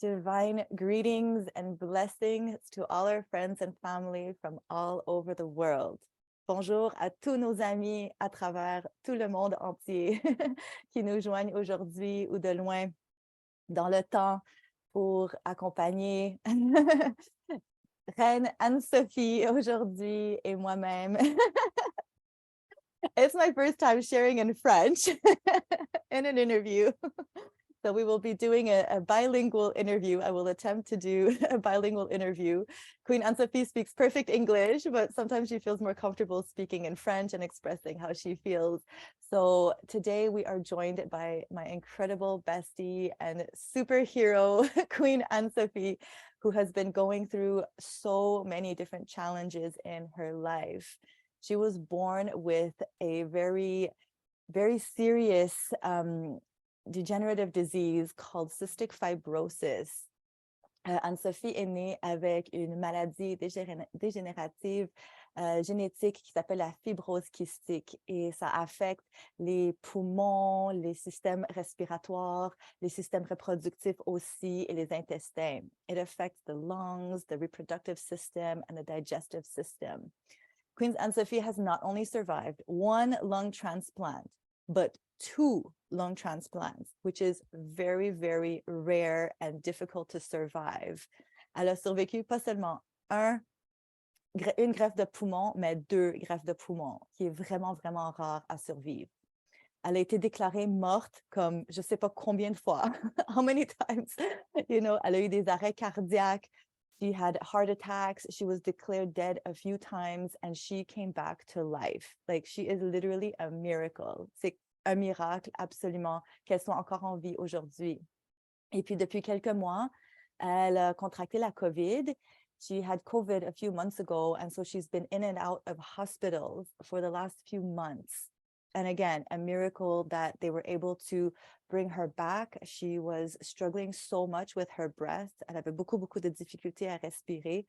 Divine greetings and blessings to all our friends and family from all over the world. Bonjour à tous nos amis à travers tout le monde entier qui nous joignent aujourd'hui ou de loin dans le temps pour accompagner Reine Anne-Sophie aujourd'hui et moi-même. It's my first time sharing in French in an interview. So we will be doing a bilingual interview. I will attempt to do a bilingual interview. Queen Anne-Sophie speaks perfect English, but sometimes she feels more comfortable speaking in French and expressing how she feels. So today we are joined by my incredible bestie and superhero, Queen Anne-Sophie, who has been going through so many different challenges in her life. She was born with a very, very serious degenerative disease called cystic fibrosis. Anne-Sophie est née avec une maladie dégénérative génétique qui s'appelle la fibrose kystique et ça affecte les poumons, les systèmes respiratoires, les systèmes reproductifs aussi et les intestins. It affects the lungs, the reproductive system, and the digestive system. Queen Anne-Sophie has not only survived one lung transplant, but 2 lung transplants, which is very, very rare and difficult to survive. Elle a survécu pas seulement une greffe de poumon, mais 2 greffes de poumon, qui est vraiment, vraiment rare à survivre. Elle a été déclarée morte comme je ne sais pas combien de fois, how many times, elle a eu des arrêts cardiaques, she had heart attacks, she was declared dead a few times, and she came back to life. Like, she is literally a miracle. C'est un miracle absolument qu'elle soit encore en vie aujourd'hui. Et puis depuis quelques mois, elle a contracté la COVID. She had COVID a few months ago, and so she's been in and out of hospitals for the last few months. And again, a miracle that they were able to bring her back. She was struggling so much with her breath. Elle avait beaucoup, beaucoup de difficultés à respirer.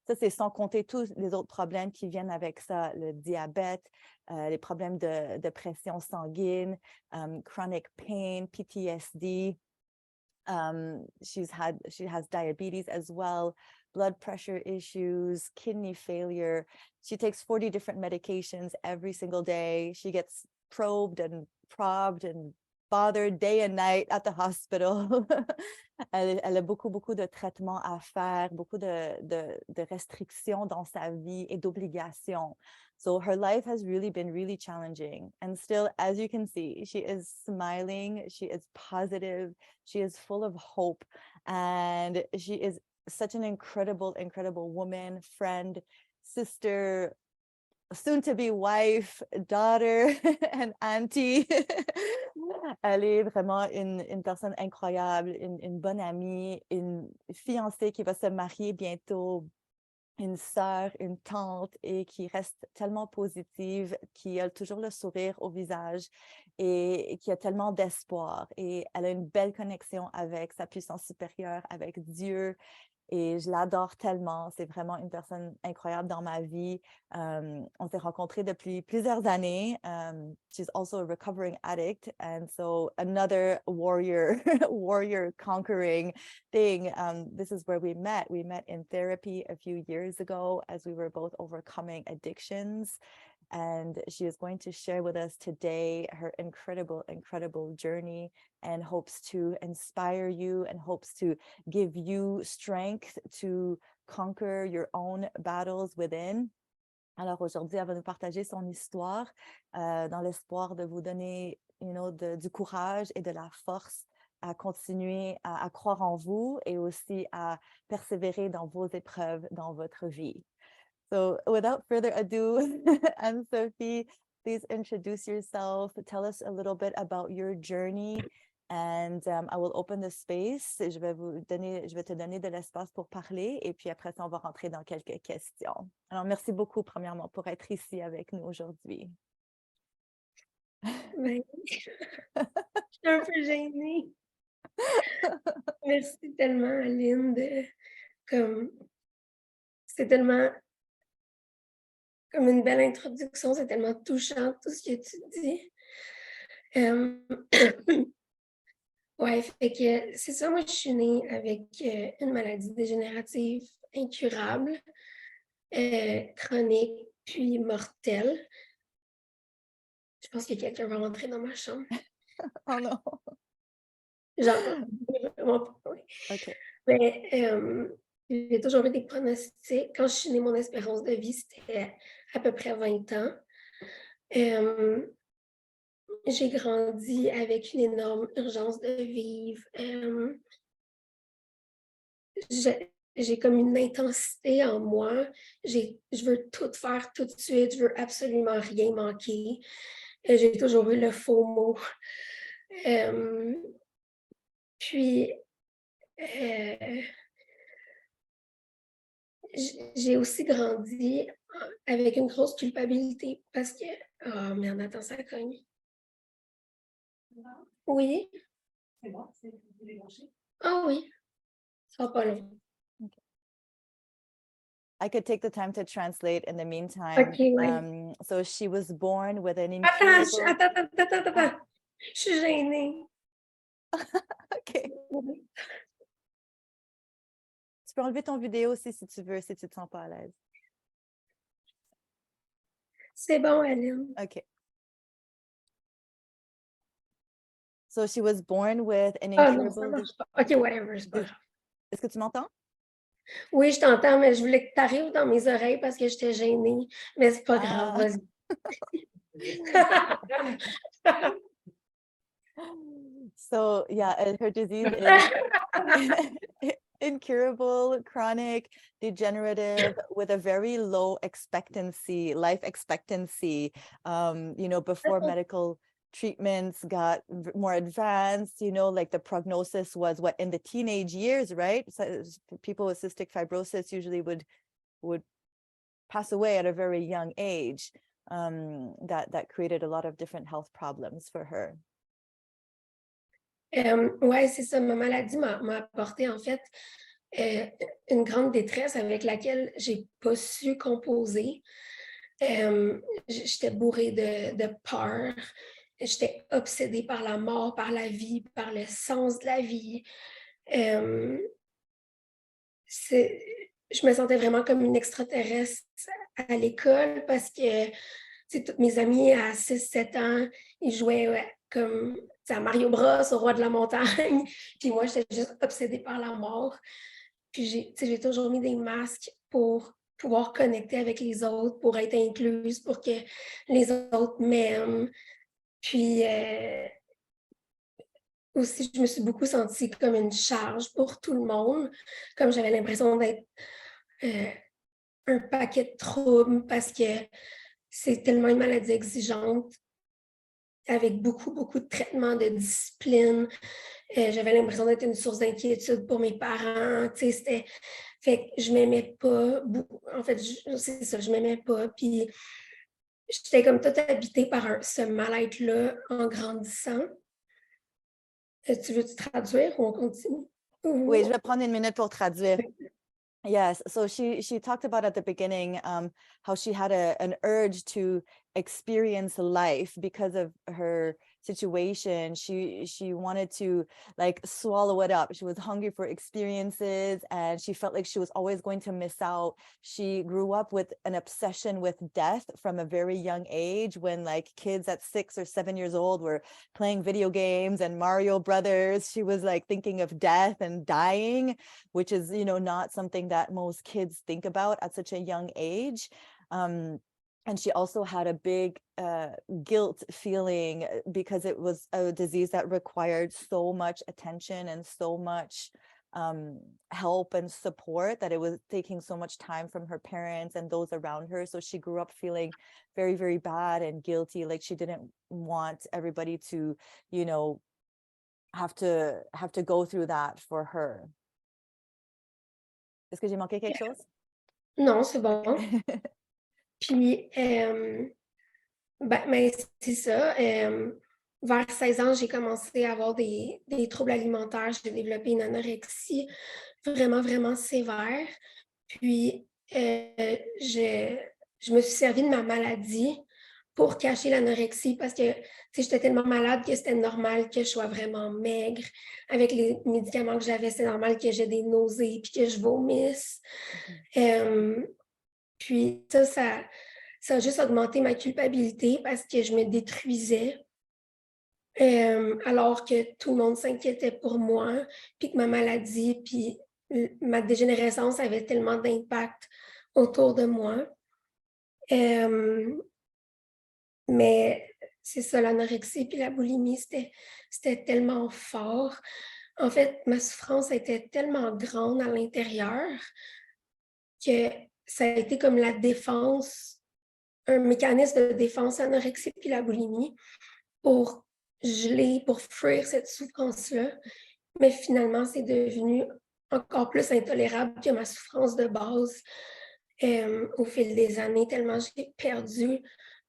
Ça, c'est sans compter tous les autres problèmes qui viennent avec ça, le diabète, les problèmes de pression sanguine, chronic pain, PTSD. She has diabetes as well, blood pressure issues, kidney failure. She takes 40 different medications every single day. She gets probed and bothered day and night at the hospital. Elle a beaucoup, beaucoup de traitements à faire, beaucoup de restrictions dans sa vie et d'obligations. So her life has really been really challenging. And still, as you can see, she is smiling, she is positive, she is full of hope, and she is such an incredible, incredible woman, friend, sister, soon-to-be wife, daughter, and auntie. Elle est vraiment une personne incroyable, une bonne amie, une fiancée qui va se marier bientôt, une sœur, une tante, et qui reste tellement positive, qui a toujours le sourire au visage et qui a tellement d'espoir. Et elle a une belle connexion avec sa puissance supérieure, avec Dieu. Et je l'adore tellement. C'est vraiment une personne incroyable dans ma vie. On s'est rencontrés depuis plusieurs années. She's also a recovering addict. And so another warrior conquering thing. This is where we met. We met in therapy a few years ago as we were both overcoming addictions. And she is going to share with us today her incredible, incredible journey, and hopes to inspire you and hopes to give you strength to conquer your own battles within. Alors aujourd'hui, elle va nous partager son histoire dans l'espoir de vous donner du courage et de la force à continuer à croire en vous et aussi à persévérer dans vos épreuves dans votre vie. So without further ado, Anne-Sophie, please introduce yourself. Tell us a little bit about your journey, and I will open the space. Je vais te donner de l'espace pour parler, et puis après ça, on va rentrer dans quelques questions. Alors, merci beaucoup, premièrement, pour être ici avec nous aujourd'hui. Ben, je suis un peu gênée. Merci tellement, Aline, c'est tellement comme une belle introduction, c'est tellement touchant tout ce que tu dis. Ouais, Ouais, fait que c'est ça, moi, je suis née avec une maladie dégénérative incurable, chronique, puis mortelle. Je pense que quelqu'un va rentrer dans ma chambre. Oh non. J'entends vraiment pas. Ouais. OK. Mais j'ai toujours eu des pronostics. Quand je suis née, mon espérance de vie, c'était à peu près 20 ans. Euh, j'ai grandi avec une énorme urgence de vivre. J'ai comme une intensité en moi. Je veux tout faire tout de suite. Je veux absolument rien manquer. J'ai toujours eu le faux mot. Euh, puis, euh, j'ai aussi grandi avec une grosse culpabilité parce que... Oh merde, attends, ça cogne. Oui? C'est bon, c'est vous débrancher. Ah oui, ça va pas long. I could take the time to translate in the meantime. OK, oui. So she was born with an Attends, incurable... attends. Je suis gênée. OK. Tu peux enlever ton vidéo aussi si tu veux, si tu te sens pas à l'aise. C'est bon, Aline. OK. So she was born with an Ah non, ça incurable... marche pas. OK, whatever, c'est pas grave. Est-ce que tu m'entends? Oui, je t'entends, mais je voulais que tu arrives dans mes oreilles parce que j'étais gênée. Mais c'est pas grave, Ah. vas-y. So yeah, her disease is incurable, chronic, degenerative, with a very low expectancy, life expectancy. Before medical treatments got more advanced, like the prognosis was what in the teenage years, right? So people with cystic fibrosis usually would pass away at a very young age. That created a lot of different health problems for her. Oui, c'est ça. Ma maladie m'a apporté, en fait, une grande détresse avec laquelle j'ai pas su composer. J'étais bourrée de peur. J'étais obsédée par la mort, par la vie, par le sens de la vie. Je me sentais vraiment comme une extraterrestre à l'école parce que toutes mes amies à 6-7 ans, ils jouaient comme à Mario Bros, au roi de la montagne. Puis moi, j'étais juste obsédée par la mort. Puis j'ai toujours mis des masques pour pouvoir connecter avec les autres, pour être incluse, pour que les autres m'aiment. Puis aussi, je me suis beaucoup sentie comme une charge pour tout le monde, comme j'avais l'impression d'être un paquet de troubles parce que c'est tellement une maladie exigeante avec beaucoup, beaucoup de traitements, de discipline. J'avais l'impression d'être une source d'inquiétude pour mes parents. Fait que je m'aimais pas beaucoup. En fait, c'est ça, je m'aimais pas. Puis j'étais comme toute habitée par ce mal-être-là en grandissant. Tu veux-tu traduire ou on continue? Oui, je vais prendre une minute pour traduire. Yes, so she talked about at the beginning how she had an urge to experience life because of her situation. She wanted to like swallow it up. She was hungry for experiences and she felt like she was always going to miss out. She grew up with an obsession with death from a very young age when like kids at 6 or 7 years old were playing video games and Mario Brothers. She was like thinking of death and dying, which is, not something that most kids think about at such a young age. And she also had a big guilt feeling because it was a disease that required so much attention and so much help and support that it was taking so much time from her parents and those around her. So she grew up feeling very, very bad and guilty, like she didn't want everybody to, have to go through that for her. Est-ce que j'ai manqué quelque chose? Non, c'est bon. Okay. Puis, mais c'est ça. Vers 16 ans, j'ai commencé à avoir des troubles alimentaires. J'ai développé une anorexie vraiment, vraiment sévère. Puis, je me suis servi de ma maladie pour cacher l'anorexie parce que j'étais tellement malade que c'était normal que je sois vraiment maigre. Avec les médicaments que j'avais, c'est normal que j'ai des nausées puis que je vomisse. Puis ça a juste augmenté ma culpabilité parce que je me détruisais. Alors que tout le monde s'inquiétait pour moi, puis que ma maladie, puis ma dégénérescence avait tellement d'impact autour de moi. Mais c'est ça, l'anorexie puis la boulimie, c'était tellement fort. En fait, ma souffrance était tellement grande à l'intérieur que ça a été comme la défense, un mécanisme de défense, l'anorexie puis la boulimie, pour geler, pour fuir cette souffrance-là. Mais finalement, c'est devenu encore plus intolérable que ma souffrance de base au fil des années, tellement j'ai perdu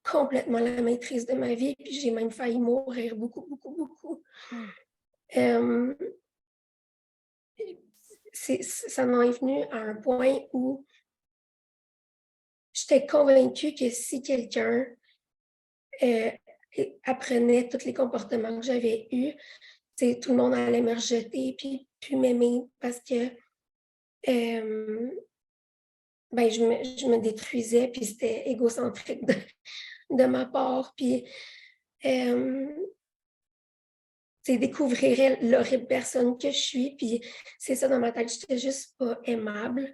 complètement la maîtrise de ma vie, puis j'ai même failli mourir beaucoup, beaucoup, beaucoup. Ça m'en est venu à un point où j'étais convaincue que si quelqu'un apprenait tous les comportements que j'avais eus, tout le monde allait me rejeter puis m'aimer parce que je me détruisais, puis c'était égocentrique de ma part. Puis découvrir l'horrible personne que je suis. Puis c'est ça dans ma tête, j'étais juste pas aimable.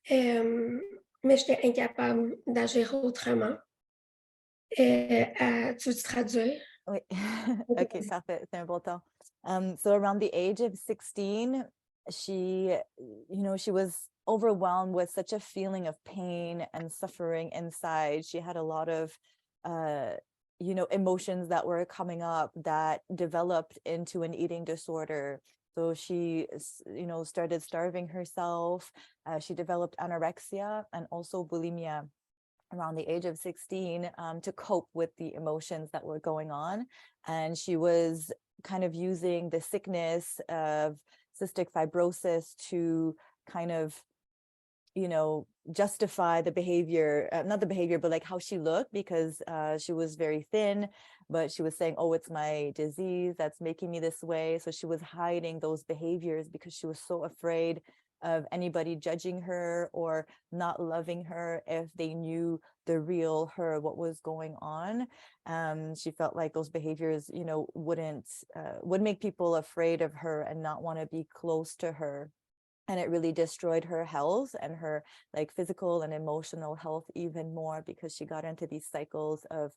Mais j'étais incapable d'agir autrement. Tu veux traduire? Oui. Okay, parfait. C'est important. So around the age of 16, she was overwhelmed with such a feeling of pain and suffering inside. She had a lot of, emotions that were coming up that developed into an eating disorder. So she, started starving herself. She developed anorexia and also bulimia around the age of 16 to cope with the emotions that were going on. And she was kind of using the sickness of cystic fibrosis to kind of, justify the behavior, not the behavior, but like how she looked, because she was very thin, but she was saying, oh, it's my disease that's making me this way. So she was hiding those behaviors because she was so afraid of anybody judging her or not loving her if they knew the real her, what was going on. She felt like those behaviors, would make people afraid of her and not want to be close to her. And it really destroyed her health and her like physical and emotional health even more, because she got into these cycles of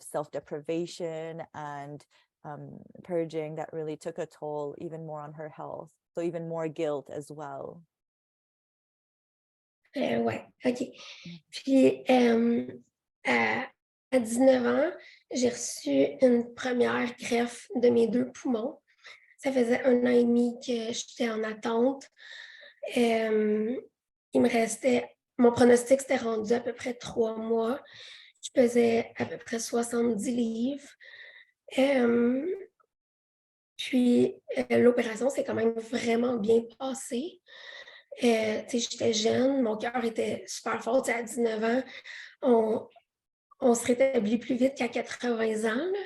self-deprivation and purging that really took a toll even more on her health. So even more guilt as well. Ouais, OK. Puis, à 19 ans, j'ai reçu une première greffe de mes 2 poumons. Ça faisait 1 an et demi que j'étais en attente. Il me restait... Mon pronostic s'était rendu à peu près 3 mois. Je pesais à peu près 70 livres. Puis, l'opération s'est quand même vraiment bien passée. J'étais jeune, mon cœur était super fort. À 19 ans, on se rétablit plus vite qu'à 80 ans. Là.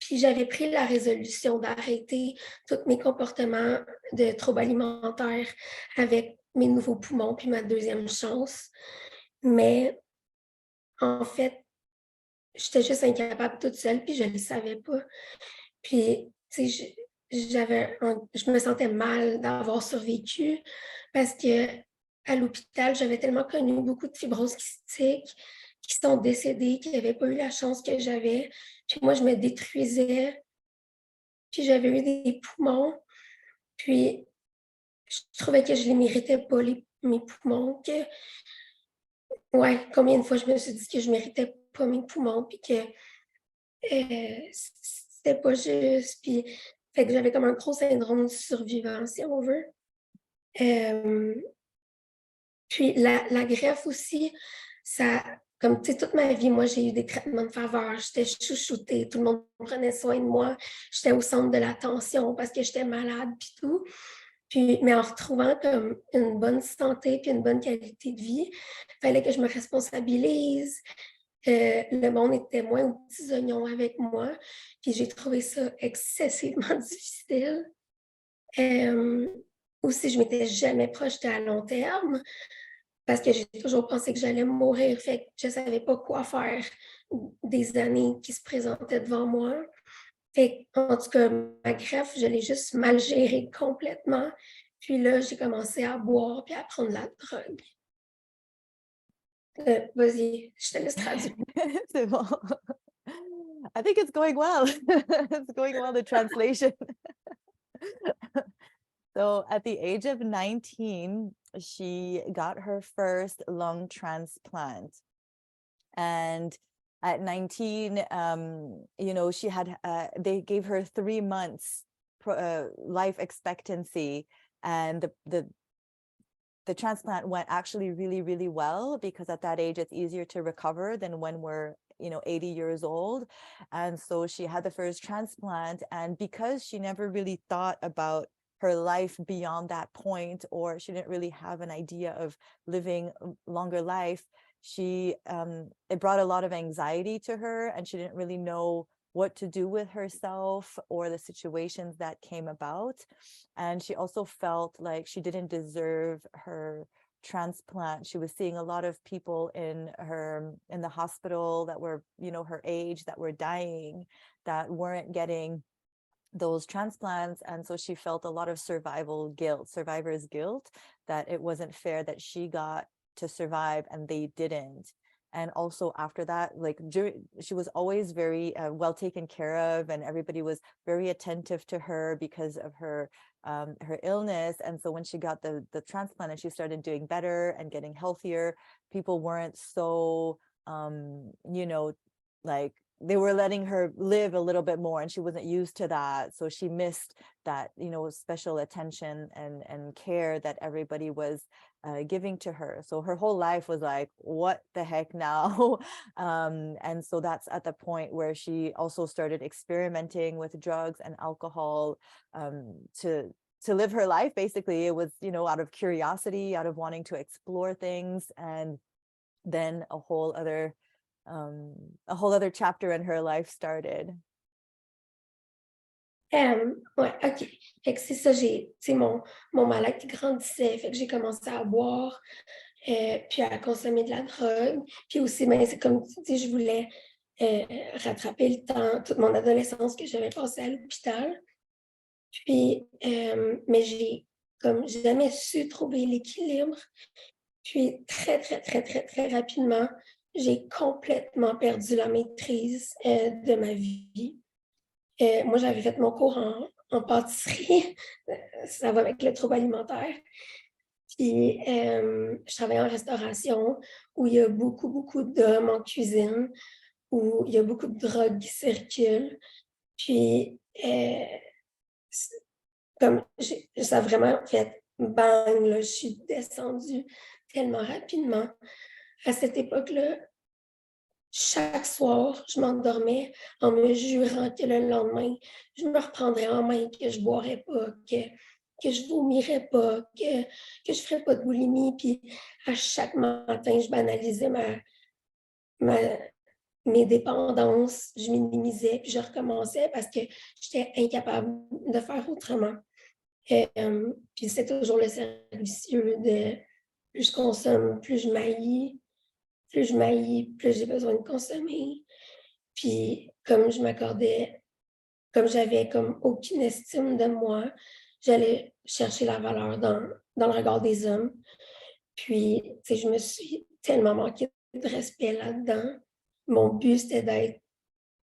Puis j'avais pris la résolution d'arrêter tous mes comportements de troubles alimentaires avec mes nouveaux poumons puis ma deuxième chance. Mais en fait, j'étais juste incapable toute seule puis je ne le savais pas. Puis, je me sentais mal d'avoir survécu parce que à l'hôpital, j'avais tellement connu beaucoup de fibroses kystiques qui sont décédées, qui n'avaient pas eu la chance que j'avais. Puis moi, je me détruisais. Puis j'avais eu des poumons. Puis je trouvais que je ne les méritais pas, mes poumons. Combien de fois je me suis dit que je ne méritais pas mes poumons, puis que c'était pas juste. Puis fait que j'avais comme un gros syndrome du survivant, si on veut. Puis la greffe aussi, ça, comme tu sais, toute ma vie, moi, j'ai eu des traitements de faveur. J'étais chouchoutée, tout le monde prenait soin de moi. J'étais au centre de l'attention parce que j'étais malade, puis tout. Puis, mais en retrouvant comme une bonne santé puis une bonne qualité de vie, il fallait que je me responsabilise. Le monde était moins aux petits oignons avec moi. Puis j'ai trouvé ça excessivement difficile. Aussi, je ne m'étais jamais projetée à long terme parce que j'ai toujours pensé que j'allais mourir. Fait que je ne savais pas quoi faire des années qui se présentaient devant moi. Fait en tout cas, ma greffe, je l'ai juste mal gérée complètement. Puis là, j'ai commencé à boire puis à prendre de la drogue. Vas-y, je te laisse traduire. C'est bon. I think it's going well. It's going well, the translation. So at the age of 19, she got her first lung transplant. And at 19, you know, she had, they gave her 3 months life expectancy. And the transplant went actually really, really well, because at that age, it's easier to recover than when we're, you know, 80 years old. And so she had the first transplant. And because she never really thought about her life beyond that point, or she didn't really have an idea of living longer life, she it brought a lot of anxiety to her, and she didn't really know what to do with herself or the situations that came about. And she also felt like she didn't deserve her transplant. She was seeing a lot of people in the hospital that were, you know, her age, that were dying, that weren't getting those transplants. And so she felt a lot of survivor's guilt, that it wasn't fair that she got to survive and they didn't. And also after that, like she was always very well taken care of, and everybody was very attentive to her because of her illness. And so when she got the transplant and she started doing better and getting healthier, people weren't so you know, like, they were letting her live a little bit more, and she wasn't used to that. So she missed that, you know, special attention and care that everybody was giving to her. So her whole life was like, what the heck now? And so that's at the point where she also started experimenting with drugs and alcohol to live her life. Basically, it was, you know, out of curiosity, out of wanting to explore things. And then a whole other chapter in her life started. Ouais, OK. Fait que c'est ça, mon mal-être grandissait. Fait que j'ai commencé à boire, puis à consommer de la drogue. Puis aussi, ben, c'est comme tu dis, je voulais rattraper le temps, toute mon adolescence que j'avais passée à l'hôpital. Puis, mais j'ai comme jamais su trouver l'équilibre. Puis très, très, très, très, très rapidement, j'ai complètement perdu la maîtrise de ma vie. Moi, j'avais fait mon cours en pâtisserie. Ça va avec le trouble alimentaire. Puis, je travaillais en restauration où il y a beaucoup, beaucoup d'hommes en cuisine, où il y a beaucoup de drogue qui circulent. Puis, comme ça a vraiment fait bang, là, je suis descendue tellement rapidement. À cette époque-là, chaque soir, je m'endormais en me jurant que le lendemain, je me reprendrais en main, que je ne boirais pas, que je ne vomirais pas, que je ne ferais pas de boulimie. Puis à chaque matin, je banalisais mes dépendances, je minimisais, puis je recommençais parce que j'étais incapable de faire autrement. Puis c'est toujours le cercle vicieux de plus je consomme, plus je maillis, plus j'ai besoin de consommer. Puis comme j'avais comme aucune estime de moi, j'allais chercher la valeur dans le regard des hommes. Puis, tu sais, je me suis tellement manqué de respect là-dedans. Mon but, c'était d'être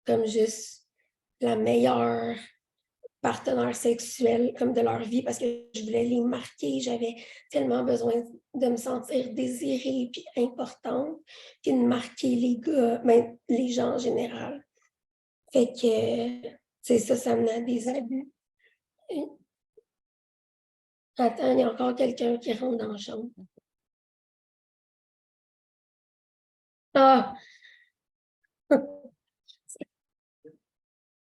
comme juste la meilleure partenaire sexuel comme de leur vie parce que je voulais les marquer. J'avais tellement besoin de me sentir désirée puis importante, puis de marquer les gars, ben, les gens en général. Fait que, c'est ça, ça menait à des abus. Attends, il y a encore quelqu'un qui rentre dans la chambre. Ah!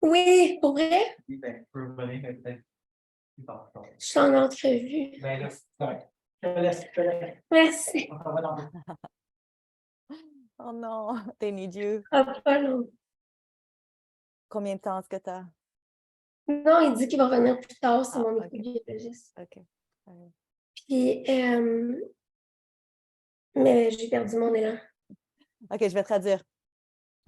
Oui, pour vrai? Oui, ben, je peux revenir peut-être. Je suis en entrevue. Ben là, c'est correct. Je te laisse, je te laisse. Merci. On s'en va dans le- Oh non, they need you. Ah, pas long. Combien de temps est-ce que tu as? Non, il dit qu'il va revenir plus tard, c'est Ah, mon ok. microbiologiste. OK. Alright. Puis, mais j'ai perdu mon élan. OK, je vais traduire.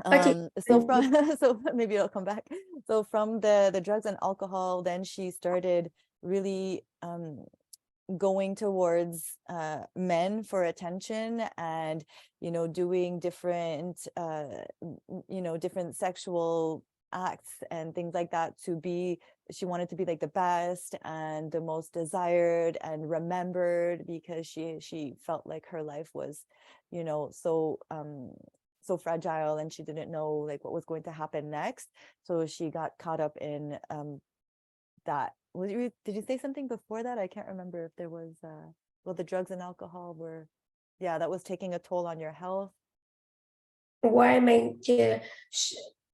OK. So from so maybe it'll come back. So from the drugs and alcohol, then she started really going towards men for attention and doing different different sexual acts and things like that she wanted to be like the best and the most desired and remembered because she felt like her life was so fragile and she didn't know like what was going to happen next, so she got caught up in that. Did you say something before that? I can't remember if there was well, the drugs and alcohol were, yeah, that was taking a toll on your health. Ouais, mais que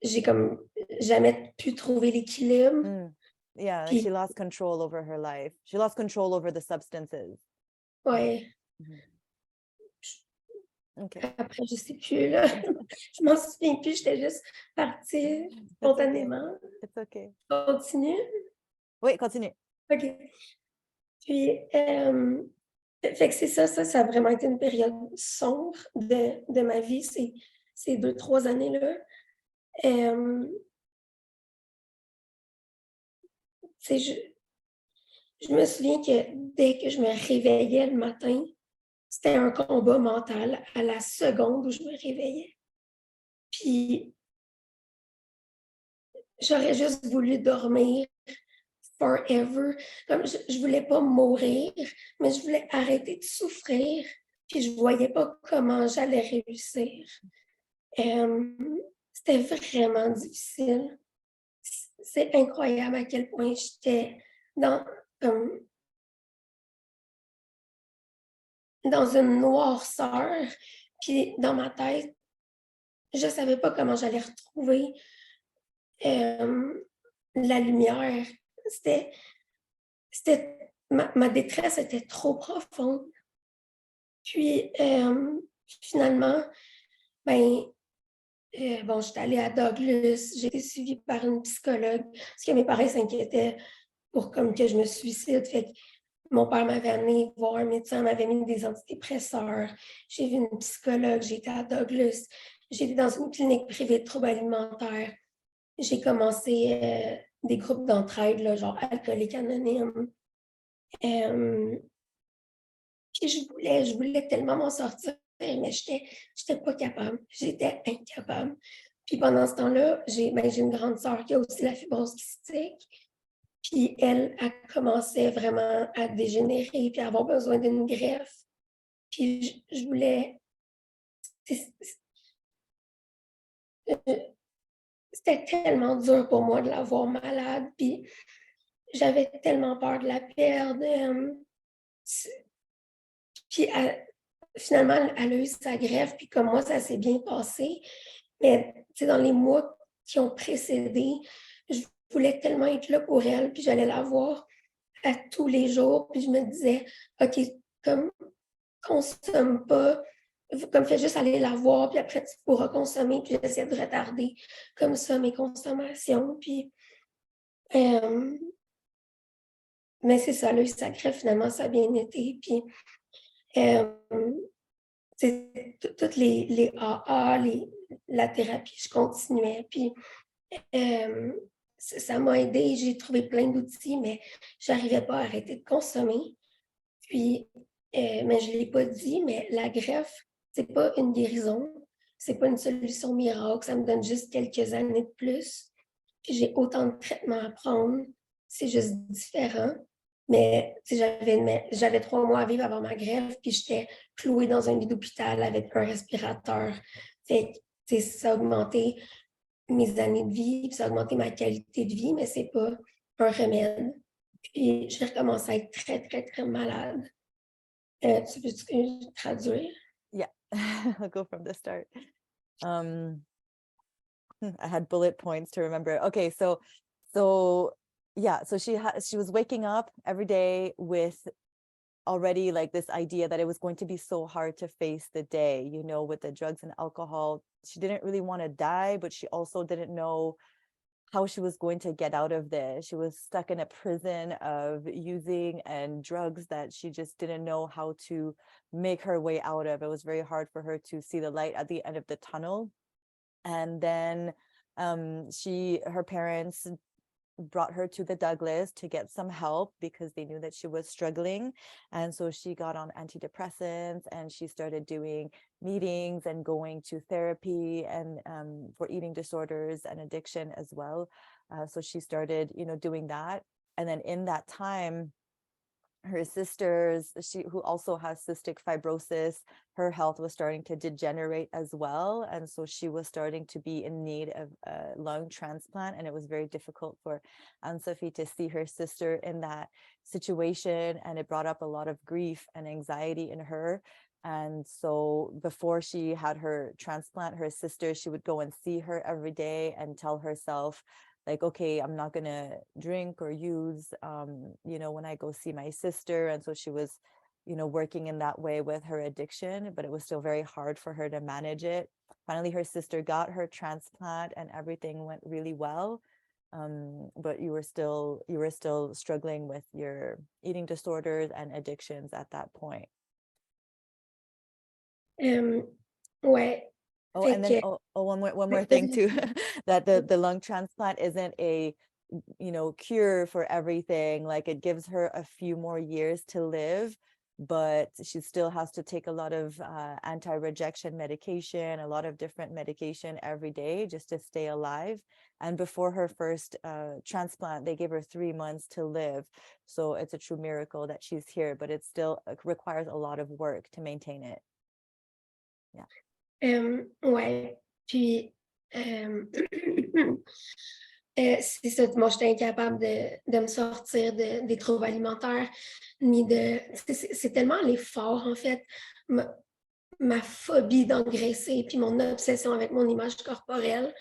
j'ai comme jamais pu trouver l'équilibre. Yeah, like Puis, she lost control over her life. She lost control over the substances. ouais. Okay. Après, je sais plus, là. Je m'en souviens plus, j'étais juste partie spontanément. It's okay. Continue. Oui, continue. OK. Puis, fait que c'est ça a vraiment été une période sombre de ma vie, ces 2-3 années-là. Tu sais, je me souviens que dès que je me réveillais le matin, c'était un combat mental à la seconde où je me réveillais. Puis, j'aurais juste voulu dormir forever. Comme je voulais pas mourir, mais je voulais arrêter de souffrir. Puis, je voyais pas comment j'allais réussir. C'était vraiment difficile. C'est incroyable à quel point j'étais dans une noirceur. Puis dans ma tête, je savais pas comment j'allais retrouver la lumière. Ma détresse était trop profonde. Puis finalement, bon, j'étais allée à Douglas, j'ai été suivie par une psychologue, parce que mes parents s'inquiétaient pour comme que je me suicide. Fait que mon père m'avait amené voir un médecin, m'avait mis des antidépresseurs. J'ai vu une psychologue, j'ai été à Douglas, j'ai été dans une clinique privée de troubles alimentaires. J'ai commencé des groupes d'entraide, là, genre Alcooliques Anonymes. Puis je voulais tellement m'en sortir, mais j'étais pas capable. J'étais incapable. Puis pendant ce temps-là, j'ai une grande sœur qui a aussi la fibrose cystique. Puis elle commençait vraiment à dégénérer puis à avoir besoin d'une greffe. Puis je voulais... C'était tellement dur pour moi de la voir malade. Puis j'avais tellement peur de la perdre. Puis finalement, elle a eu sa greffe, puis comme moi, ça s'est bien passé. Mais dans les mois qui ont précédé, je voulais tellement être là pour elle, puis j'allais la voir à tous les jours, puis je me disais, OK, comme consomme pas, comme fais juste aller la voir, puis après tu pourras consommer, puis j'essaie de retarder comme ça mes consommations, puis mais c'est ça, là, eu sa greffe, finalement, ça a bien été, puis toutes les AA, la thérapie, je continuais. Puis ça m'a aidé, j'ai trouvé plein d'outils, mais je n'arrivais pas à arrêter de consommer. Puis, mais je ne l'ai pas dit, mais la greffe, ce n'est pas une guérison, ce n'est pas une solution miracle, ça me donne juste quelques années de plus. Puis j'ai autant de traitements à prendre, c'est juste différent. Mais j'avais 3 mois à vivre avant ma greffe, puis j'étais clouée dans un lit d'hôpital avec un respirateur. Fait que ça a augmenté mes années de vie, puis ça a augmenté ma qualité de vie, mais c'est pas un remède. Puis j'ai recommencé à être très, très, très malade. Tu veux traduire? Yeah, I'll go from the start. I had bullet points to remember. Okay, so yeah, so she was waking up every day with already like this idea that it was going to be so hard to face the day, you know, with the drugs and alcohol. She didn't really want to die, but she also didn't know how she was going to get out of this. She was stuck in a prison of using and drugs that she just didn't know how to make her way out of. It was very hard for her to see the light at the end of the tunnel. And then her parents brought her to the Douglas to get some help because they knew that she was struggling. And so she got on antidepressants and she started doing meetings and going to therapy and for eating disorders and addiction as well. So she started, you know, doing that. And then in that time, her sisters, who also has cystic fibrosis, her health was starting to degenerate as well. And so she was starting to be in need of a lung transplant. And it was very difficult for Anne-Sophie to see her sister in that situation. And it brought up a lot of grief and anxiety in her. And so before she had her transplant, her sister, she would go and see her every day and tell herself, like, okay, I'm not going to drink or use, you know, when I go see my sister. And so she was, you know, working in that way with her addiction, but it was still very hard for her to manage it. Finally, her sister got her transplant and everything went really well. But you were still struggling with your eating disorders and addictions at that point. Ouais. Oh, Fait and then que, one more thing too, that the lung transplant isn't a, you know, cure for everything. Like it gives her a few more years to live, but she still has to take a lot of anti-rejection medication, a lot of different medication every day just to stay alive. And before her first transplant, they gave her 3 months to live. So it's a true miracle that she's here, but it still requires a lot of work to maintain it. Yeah. ouais. Puis, c'est ça, moi, j'étais incapable de me sortir des troubles alimentaires, ni de... C'est tellement l'effort, en fait, ma phobie d'engraisser, puis mon obsession avec mon image corporelle,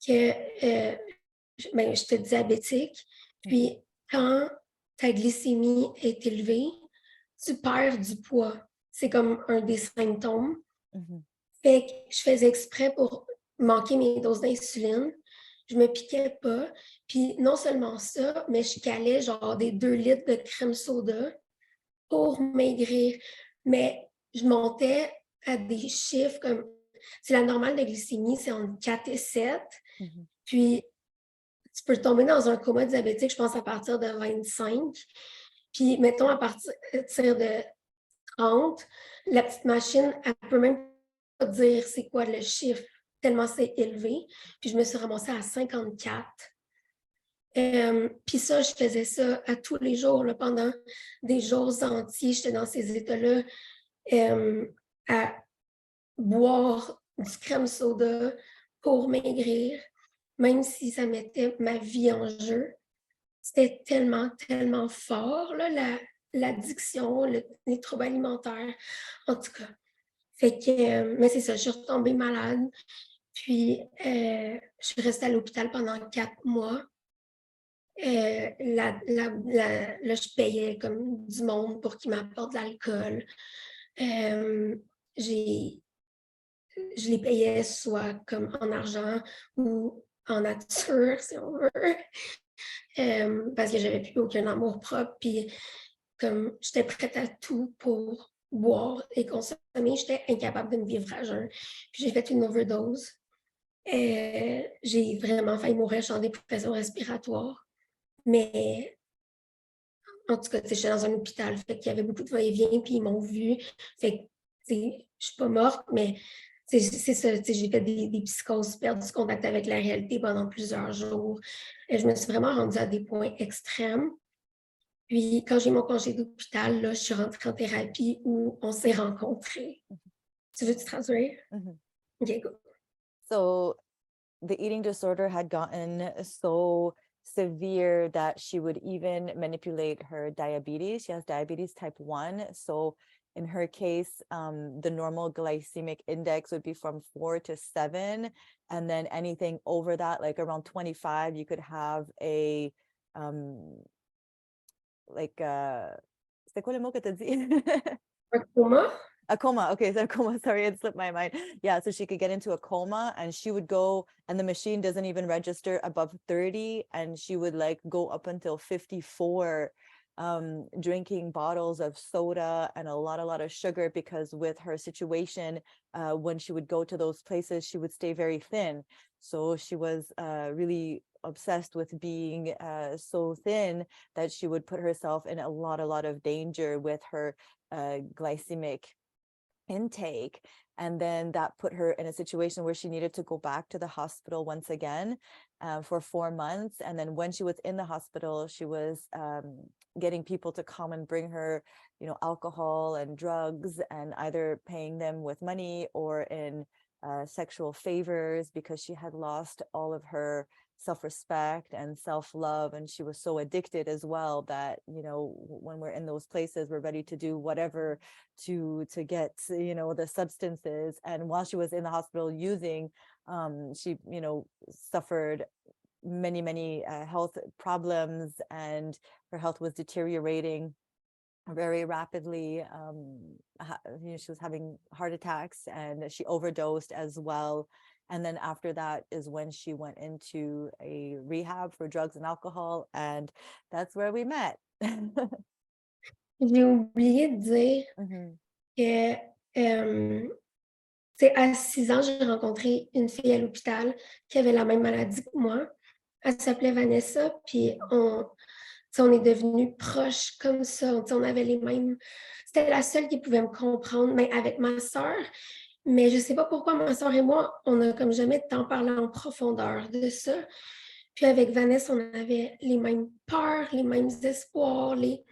que ben, j'étais diabétique. Puis, quand ta glycémie est élevée, tu perds du poids. C'est comme un des symptômes. Fait que je faisais exprès pour manquer mes doses d'insuline. Je me piquais pas. Puis non seulement ça, mais je calais genre des 2 litres de crème soda pour maigrir. Mais je montais à des chiffres comme... C'est la normale de glycémie, c'est entre 4 et 7. Puis tu peux tomber dans un coma diabétique, je pense, à partir de 25. Puis mettons à partir de 30, la petite machine, elle peut même pas dire c'est quoi le chiffre, tellement c'est élevé. Puis je me suis ramassée à 54. Puis ça, je faisais ça à tous les jours, là, pendant des jours entiers. J'étais dans ces états-là à boire du crème soda pour maigrir, même si ça mettait ma vie en jeu. C'était tellement, tellement fort, là, l'addiction, les troubles alimentaires, en tout cas. Fait que, mais c'est ça, je suis retombée malade. Puis, je suis restée à l'hôpital pendant 4 mois. Là, je payais comme du monde pour qu'ils m'apportent de l'alcool. Je les payais soit comme en argent ou en nature, si on veut, parce que j'avais plus aucun amour propre. Puis, comme j'étais prête à tout pour boire et consommer, j'étais incapable de me vivre à jeun. Puis j'ai fait une overdose. J'ai vraiment failli mourir, j'ai des dépression respiratoire. Mais en tout cas, j'étais dans un hôpital, fait qu'il y avait beaucoup de va-et-vient, puis ils m'ont vu. Fait que, je suis pas morte, mais c'est ça, j'ai fait des psychoses, perdu du contact avec la réalité pendant plusieurs jours. Et je me suis vraiment rendue à des points extrêmes. Puis, quand j'ai mon congé d'hôpital, là, je suis rentrée en thérapie où on s'est rencontrés. Tu veux-tu traduire? Okay, go. So the eating disorder had gotten so severe that she would even manipulate her diabetes. She has diabetes type 1. So in her case, the normal glycemic index would be from 4 to 7. And then anything over that, like around 25, you could have a like c'est quoi le mot que t'as dit? Un coma? A coma. Okay, so a coma. Sorry, it slipped my mind. Yeah, so she could get into a coma, and she would go, and the machine doesn't even register above 30, and she would like go up until 54, drinking bottles of soda and a lot of sugar, because with her situation, when she would go to those places, she would stay very thin. So she was really obsessed with being so thin that she would put herself in a lot of danger with her glycemic intake. And then that put her in a situation where she needed to go back to the hospital once again for 4 months. And then when she was in the hospital, she was getting people to come and bring her, alcohol and drugs, and either paying them with money or in sexual favors, because she had lost all of her self-respect and self-love, and she was so addicted as well that when we're in those places, we're ready to do whatever to get the substances. And while she was in the hospital using, she suffered many health problems, and her health was deteriorating very rapidly. She was having heart attacks, and she overdosed as well. And then after that is when she went into a rehab for drugs and alcohol, and that's where we met. J'ai oublié de dire que, à 6 ans, j'ai rencontré une fille à l'hôpital qui avait la même maladie que moi. Elle s'appelait Vanessa, puis on est devenus proches comme ça. On avait les mêmes... C'était la seule qui pouvait me comprendre, mais avec ma sœur. Mais je ne sais pas pourquoi ma sœur et moi, on n'a comme jamais tant parlé en profondeur de ça. Puis avec Vanessa, on avait les mêmes peurs, les mêmes espoirs, les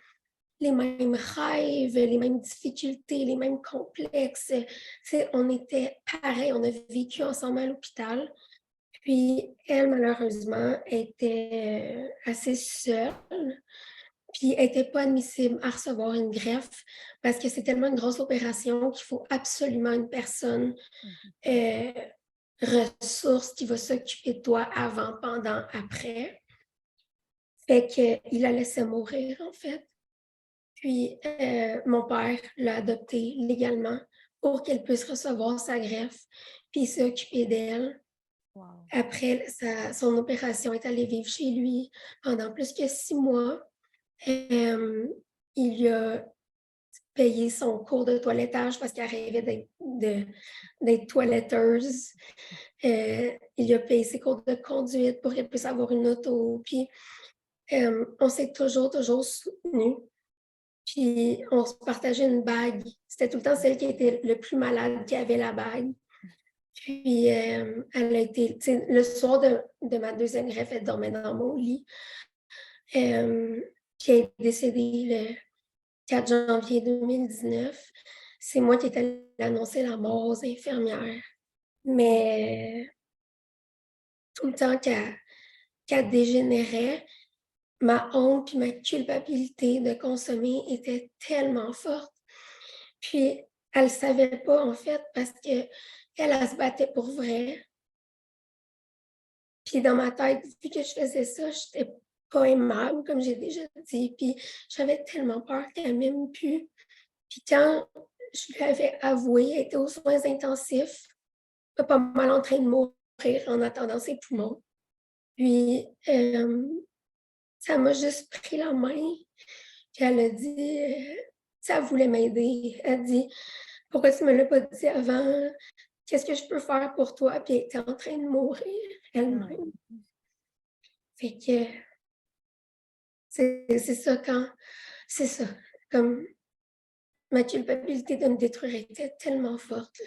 mêmes rêves, les mêmes difficultés, les mêmes complexes. On était pareils, on a vécu ensemble à l'hôpital. Puis elle, malheureusement, était assez seule. Puis elle n'était pas admissible à recevoir une greffe parce que c'est tellement une grosse opération qu'il faut absolument une personne ressource qui va s'occuper de toi avant, pendant, après. Fait qu'il la laissait mourir, en fait. Puis mon père l'a adoptée légalement pour qu'elle puisse recevoir sa greffe, puis s'occuper d'elle. Wow. Après son opération, est allée vivre chez lui pendant plus que 6 mois. Il a payé son cours de toilettage parce qu'elle rêvait d'être toiletteuse. Il a payé ses cours de conduite pour qu'elle puisse avoir une auto. Puis on s'est toujours soutenus. Puis on se partageait une bague. C'était tout le temps celle qui était le plus malade qui avait la bague. Puis elle a été, le soir de ma deuxième greffe, elle dormait dans mon lit. Puis elle est décédée le 4 janvier 2019. C'est moi qui étais allée annoncer la mort aux infirmières. Mais tout le temps qu'elle dégénérait, ma honte et ma culpabilité de consommer était tellement forte. Puis, elle ne savait pas, en fait, parce qu'elle se battait pour vrai. Puis, dans ma tête, vu que je faisais ça, je n'étais pas aimable, comme j'ai déjà dit. Puis, j'avais tellement peur qu'elle ne m'aime plus. Puis, quand je lui avais avoué, elle était aux soins intensifs, pas mal en train de mourir en attendant ses poumons. Puis, ça m'a juste pris la main. Puis elle a dit, ça voulait m'aider. Elle a dit, pourquoi tu ne me l'as pas dit avant? Qu'est-ce que je peux faire pour toi? Puis elle était en train de mourir elle-même. Fait que c'est ça c'est ça. Comme ma culpabilité de me détruire était tellement forte.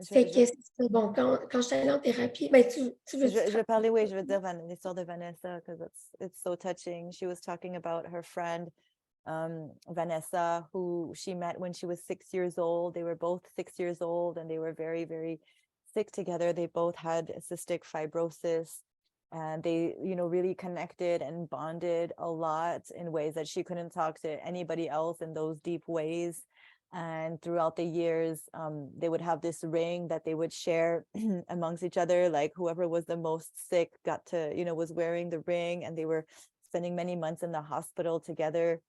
Fait que c'est bon, quand j'étais allée en thérapie, ben tu veux... Je vais parler, oui, je veux dire l'histoire de Vanessa, because it's so touching. She was talking about her friend, Vanessa, who she met when she was 6 years old. They were both 6 years old, and they were very, very sick together. They both had cystic fibrosis, and they, really connected and bonded a lot in ways that she couldn't talk to anybody else in those deep ways. And throughout the years, they would have this ring that they would share amongst each other. Like whoever was the most sick got to, was wearing the ring, and they were spending many months in the hospital together.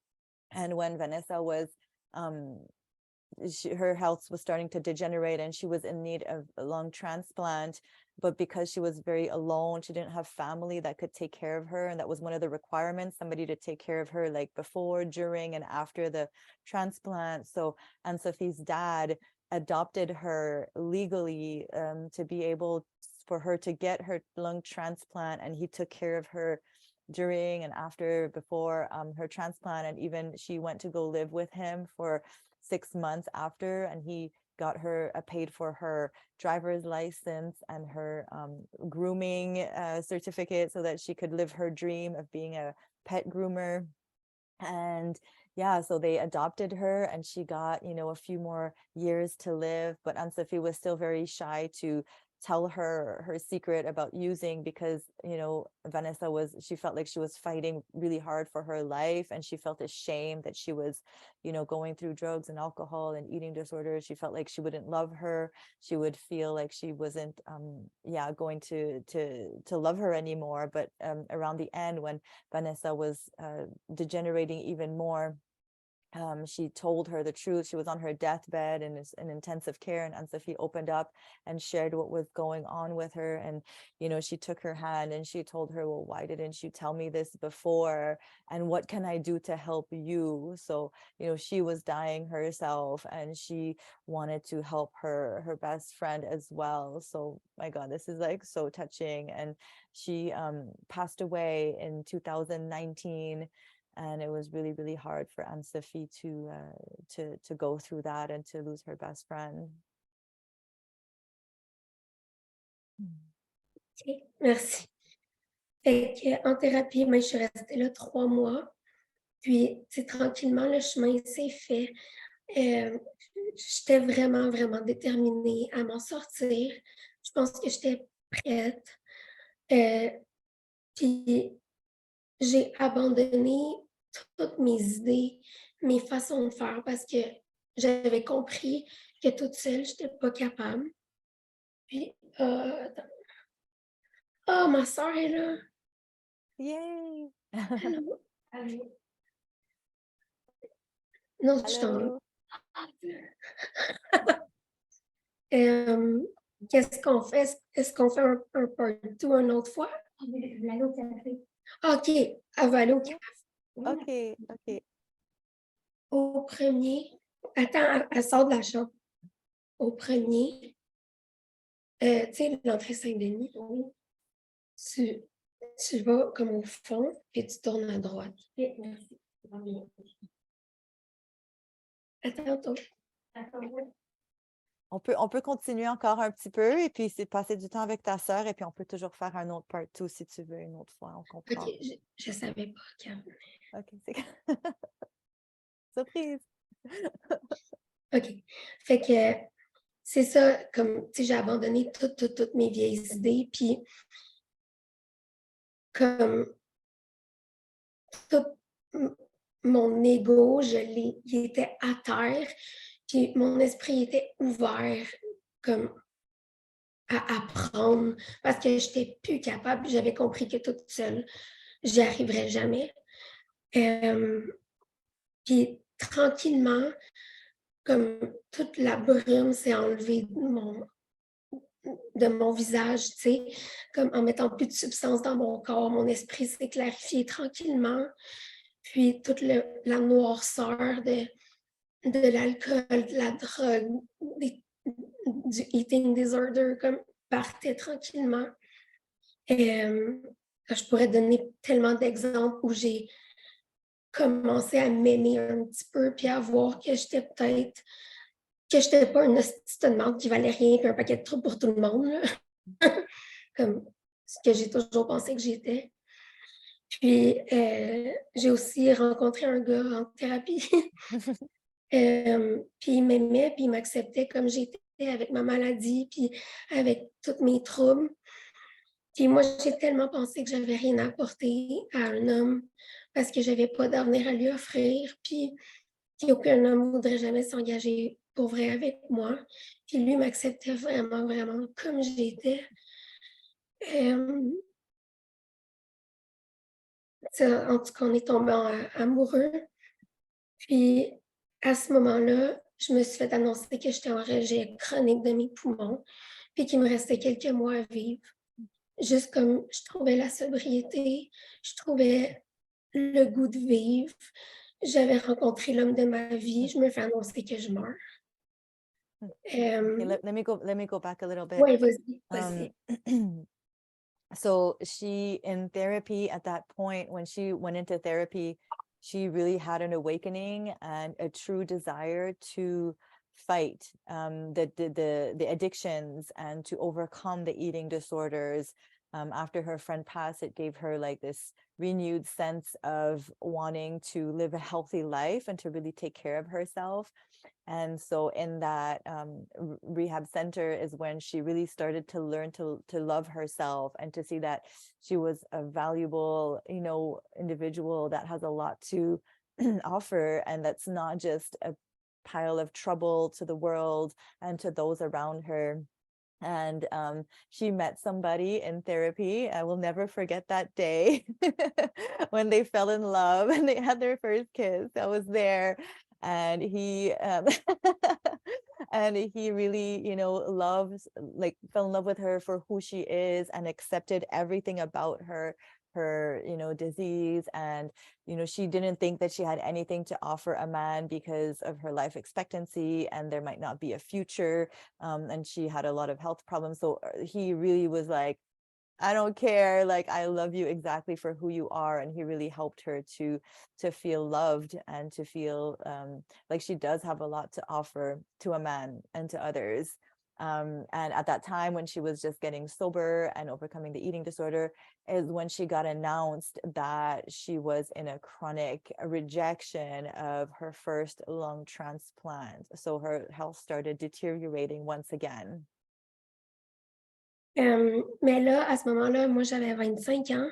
And when Vanessa was, her health was starting to degenerate and she was in need of a lung transplant, but because she was very alone, she didn't have family that could take care of her, and that was one of the requirements, somebody to take care of her like before, during, and after the transplant. So Anne-Sophie's dad adopted her legally, to be able for her to get her lung transplant, and he took care of her during and after, before her transplant, and even she went to go live with him for 6 months after, and he got her paid for her driver's license and her grooming certificate so that she could live her dream of being a pet groomer. And yeah, so they adopted her, and she got, a few more years to live, but Anne-Sophie was still very shy to tell her secret about using, because Vanessa she felt like she was fighting really hard for her life, and she felt ashamed that she was going through drugs and alcohol and eating disorders. She felt like she wouldn't love her. She would feel like she wasn't going to love her anymore. But around the end, when Vanessa was degenerating even more, she told her the truth. She was on her deathbed and is in intensive care, and Anne-Sophie opened up and shared what was going on with her. And she took her hand and she told her, well, why didn't you tell me this before, and what can I do to help you? So she was dying herself, and she wanted to help her best friend as well. So my God, this is like so touching. And she passed away in 2019. And it was really, really hard for Anne-Sophie to go through that and to lose her best friend. OK, merci. Fait qu'en thérapie, je suis restée là 3 mois. Puis, tranquillement, le chemin s'est fait. J'étais vraiment, vraiment déterminée à m'en sortir. Je pense que j'étais prête. Puis, j'ai abandonné toutes mes idées, mes façons de faire, parce que j'avais compris que toute seule, je n'étais pas capable. Puis, ma soeur est là. Yay! Allô? Allô? Non, je t'en... Qu'est-ce qu'on fait? Est-ce qu'on fait un part 2 une autre fois? Aller au café. OK, elle va aller au café. OK. Au premier... Attends, elle sort de la chambre. Au premier, tu sais, l'entrée Saint-Denis, tu vas comme au fond, puis tu tournes à droite. OK, merci. Attends. On peut continuer encore un petit peu, et puis c'est passer du temps avec ta sœur, et puis on peut toujours faire un autre part 2 si tu veux, une autre fois. On comprend. OK, je savais pas quand. OK, c'est surprise. OK. Fait que c'est ça, comme, tu sais, j'ai abandonné toutes mes vieilles idées, puis comme tout mon ego, il était à terre, puis mon esprit était ouvert, comme à apprendre, parce que je n'étais plus capable. J'avais compris que toute seule, j'y arriverais jamais. Puis tranquillement, comme toute la brume s'est enlevée de mon visage, tu sais, comme en mettant plus de substance dans mon corps, mon esprit s'est clarifié tranquillement. Puis toute la noirceur de l'alcool, de la drogue, du eating disorder, comme partait tranquillement. Je pourrais donner tellement d'exemples où j'ai commencé à m'aimer un petit peu, puis à voir que j'étais peut-être, que je n'étais pas une petite demande qui valait rien qu'un paquet de trucs pour tout le monde, là. Comme ce que j'ai toujours pensé que j'étais. Puis, j'ai aussi rencontré un gars en thérapie. Puis il m'aimait, puis il m'acceptait comme j'étais, avec ma maladie, puis avec tous mes troubles. Puis moi, j'ai tellement pensé que j'avais rien à apporter à un homme parce que j'avais pas d'avenir à lui offrir. Puis qu'aucun homme ne voudrait jamais s'engager pour vrai avec moi. Puis lui m'acceptait vraiment, vraiment comme j'étais. Ça, en tout cas, on est tombés amoureux. Puis, à ce moment-là, je me suis fait annoncer que j'étais en rejet chronique de mes poumons, puis qu'il me restait quelques mois à vivre. Juste comme je trouvais la sobriété, je trouvais le goût de vivre. J'avais rencontré l'homme de ma vie, je me fais annoncer que je meurs. Okay, let me go back a little bit. Oui, vas-y, vas-y. So she, in therapy at that point, when she went into therapy, she really had an awakening and a true desire to fight the addictions and to overcome the eating disorders. After her friend passed, it gave her like this renewed sense of wanting to live a healthy life and to really take care of herself. And so in that rehab center is when she really started to learn to love herself and to see that she was a valuable, individual that has a lot to offer, and that's not just a pile of trouble to the world and to those around her. And she met somebody in therapy. I will never forget that day when they fell in love and they had their first kiss. I was there, and he and he really, fell in love with her for who she is and accepted everything about her disease. And she didn't think that she had anything to offer a man because of her life expectancy, and there might not be a future, and she had a lot of health problems. So he really was like, I don't care, like, I love you exactly for who you are. And he really helped her to feel loved and to feel like she does have a lot to offer to a man and to others. And at that time, when she was just getting sober and overcoming the eating disorder, is when she got announced that she was in a chronic rejection of her first lung transplant. So her health started deteriorating once again. Mais là, à ce moment-là, moi, j'avais 25 ans.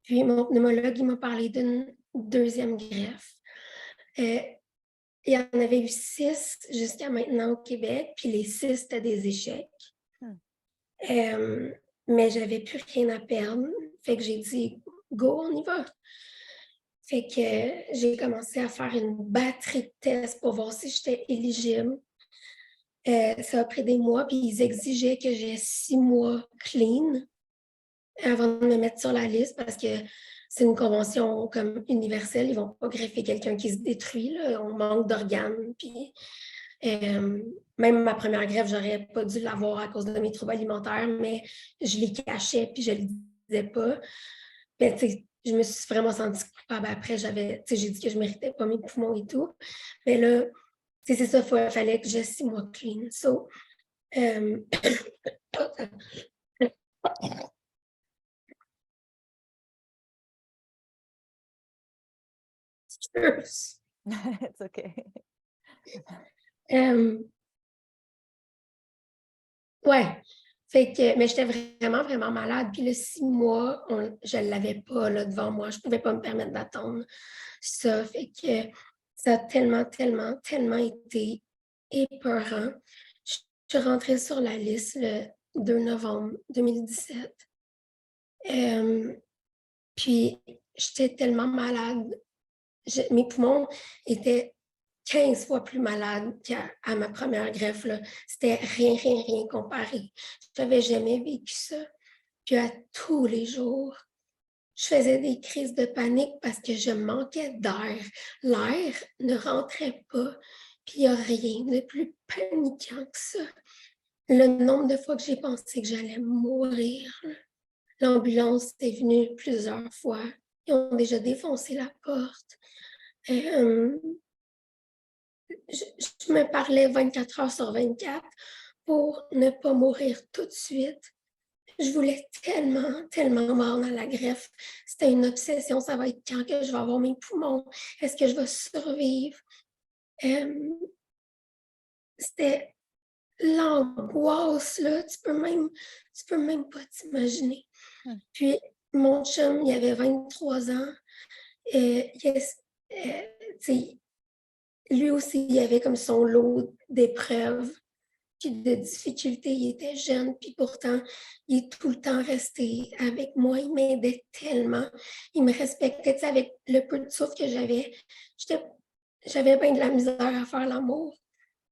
Puis mon pneumologue, il m'a parlé d'une deuxième greffe. Il y en avait eu 6 jusqu'à maintenant au Québec, puis les 6, c'était des échecs. Mais j'avais plus rien à perdre. Fait que j'ai dit, go, on y va. Fait que j'ai commencé à faire une batterie de tests pour voir si j'étais éligible. Ça a pris des mois, puis ils exigeaient que j'ai 6 mois clean avant de me mettre sur la liste, parce que c'est une convention comme universelle. Ils ne vont pas greffer quelqu'un qui se détruit, là. On manque d'organes. Puis, même ma première greffe, j'aurais pas dû l'avoir à cause de mes troubles alimentaires, mais je les cachais puis je le disais pas. Mais, je me suis vraiment sentie coupable après. J'ai dit que je méritais pas mes poumons et tout. Mais là, c'est ça, il fallait que j'ai 6 mois clean. So, It's okay. Ouais. Fait que, mais j'étais vraiment, vraiment malade. Puis le 6 mois, je ne l'avais pas là, devant moi. Je ne pouvais pas me permettre d'attendre ça. Fait que ça a tellement, tellement, tellement été épeurant. Je suis rentrée sur la liste le 2 novembre 2017. Puis j'étais tellement malade. Mes poumons étaient 15 fois plus malade qu'à ma première greffe. C'était rien, rien, rien comparé. Je n'avais jamais vécu ça. Puis à tous les jours, je faisais des crises de panique parce que je manquais d'air. L'air ne rentrait pas. Puis il n'y a rien de plus paniquant que ça. Le nombre de fois que j'ai pensé que j'allais mourir. L'ambulance est venue plusieurs fois. Ils ont déjà défoncé la porte. Je me parlais 24 heures sur 24 pour ne pas mourir tout de suite. Je voulais tellement, tellement mort dans la greffe. C'était une obsession. Ça va être quand que je vais avoir mes poumons? Est-ce que je vais survivre? C'était l'angoisse, là. Tu peux même pas t'imaginer. Puis, mon chum, il avait 23 ans. lui aussi, il avait comme son lot d'épreuves, puis de difficultés. Il était jeune, puis pourtant, il est tout le temps resté avec moi. Il m'aidait tellement. Il me respectait. Tu sais, avec le peu de souffle que j'avais bien de la misère à faire l'amour.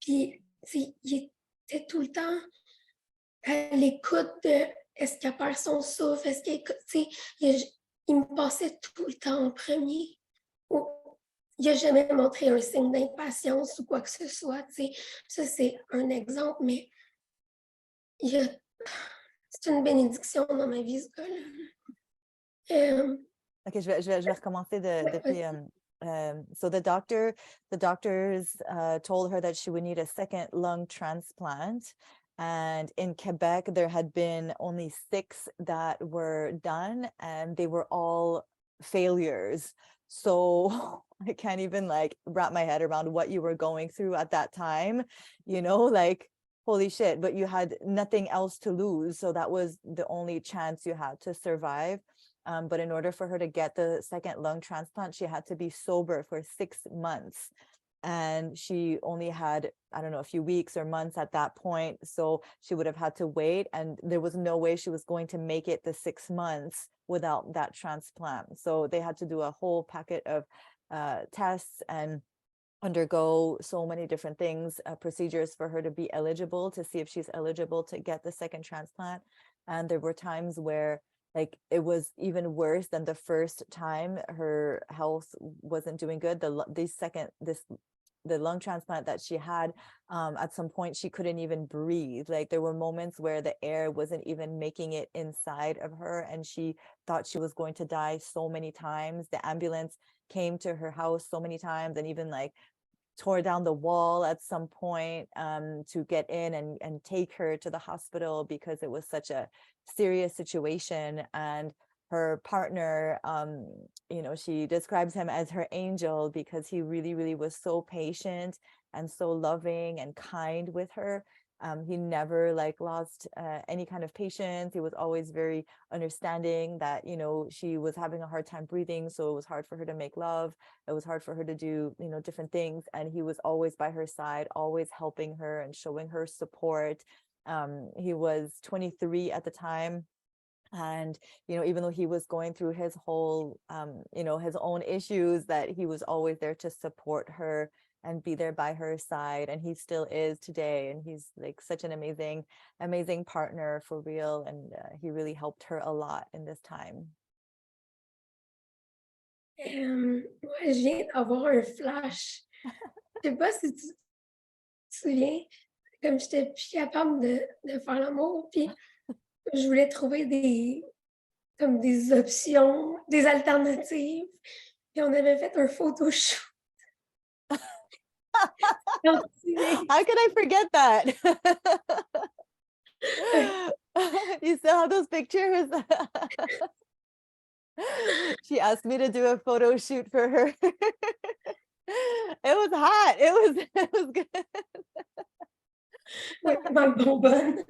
Puis, tu sais, il était tout le temps à l'écoute de est-ce qu'elle perd son souffle, est-ce qu'il écoute, tu sais, il me passait tout le temps en premier. Il n'a jamais montré un signe d'impatience ou quoi que ce soit, tu sais. Ça, c'est un exemple, mais il a- c'est une bénédiction dans ma vie, ce gars-là. OK, je vais recommencer depuis. So the doctors told her that she would need a second lung transplant. And in Quebec, there had been only 6 that were done, and they were all failures. So I can't even like wrap my head around what you were going through at that time, like holy shit, but you had nothing else to lose. So that was the only chance you had to survive. But in order for her to get the second lung transplant, she had to be sober for 6 months. And she only had, I don't know, a few weeks or months at that point. So she would have had to wait. And there was no way she was going to make it the 6 months without that transplant. So they had to do a whole packet of tests and undergo so many different things, procedures for her to be eligible, to see if she's eligible to get the second transplant. And there were times where like it was even worse than the first time. Her health wasn't doing good. The lung transplant that she had, at some point she couldn't even breathe. Like there were moments where the air wasn't even making it inside of her, and she thought she was going to die so many times. The ambulance came to her house so many times, and even like tore down the wall at some point to get in and take her to the hospital because it was such a serious situation. And her partner, she describes him as her angel because he really, really was so patient and so loving and kind with her. He never like lost any kind of patience. He was always very understanding that, she was having a hard time breathing. So it was hard for her to make love. It was hard for her to do, different things. And he was always by her side, always helping her and showing her support. He was 23 at the time. And, even though he was going through his whole, his own issues, that he was always there to support her and be there by her side. And he still is today. And he's like such an amazing, amazing partner for real. And he really helped her a lot in this time. Moi, je viens d'avoir un flash. Je sais pas si tu te souviens, comme j'étais plus capable de faire l'amour, puis je voulais trouver des options, des alternatives. Puis on avait fait un photoshoot. How could I forget that? You still have those pictures? She asked me to do a photo shoot for her. It was hot. It was good. Ma bonbonne.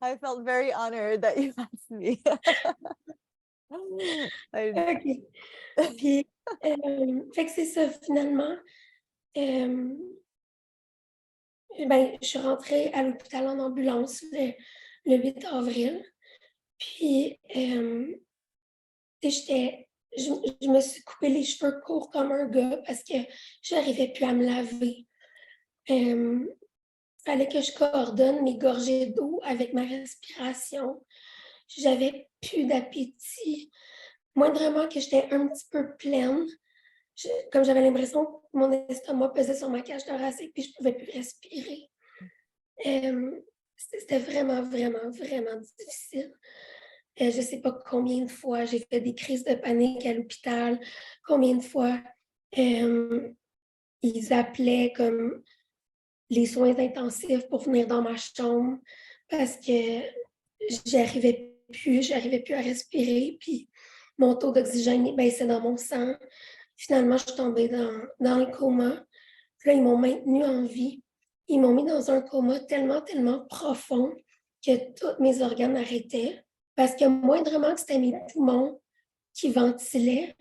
I felt very honored that you asked me. OK. Puis, fait que c'est ça, finalement. Je suis rentrée à l'hôpital en ambulance le 8 avril. Puis, je me suis coupé les cheveux courts comme un gars parce que je n'arrivais plus à me laver. Fallait que je coordonne mes gorgées d'eau avec ma respiration. J'avais plus d'appétit. Moindrement que j'étais un petit peu pleine, comme j'avais l'impression que mon estomac pesait sur ma cage thoracique puis je ne pouvais plus respirer. C'était vraiment, vraiment, vraiment difficile. Je ne sais pas combien de fois j'ai fait des crises de panique à l'hôpital, combien de fois ils appelaient comme les soins intensifs pour venir dans ma chambre parce que j'arrivais plus à respirer, puis mon taux d'oxygène baissait dans mon sang. Finalement, je suis tombée dans le coma. Puis là, ils m'ont maintenue en vie. Ils m'ont mis dans un coma tellement, tellement profond que tous mes organes arrêtaient parce que moindrement que c'était mes poumons qui ventilaient,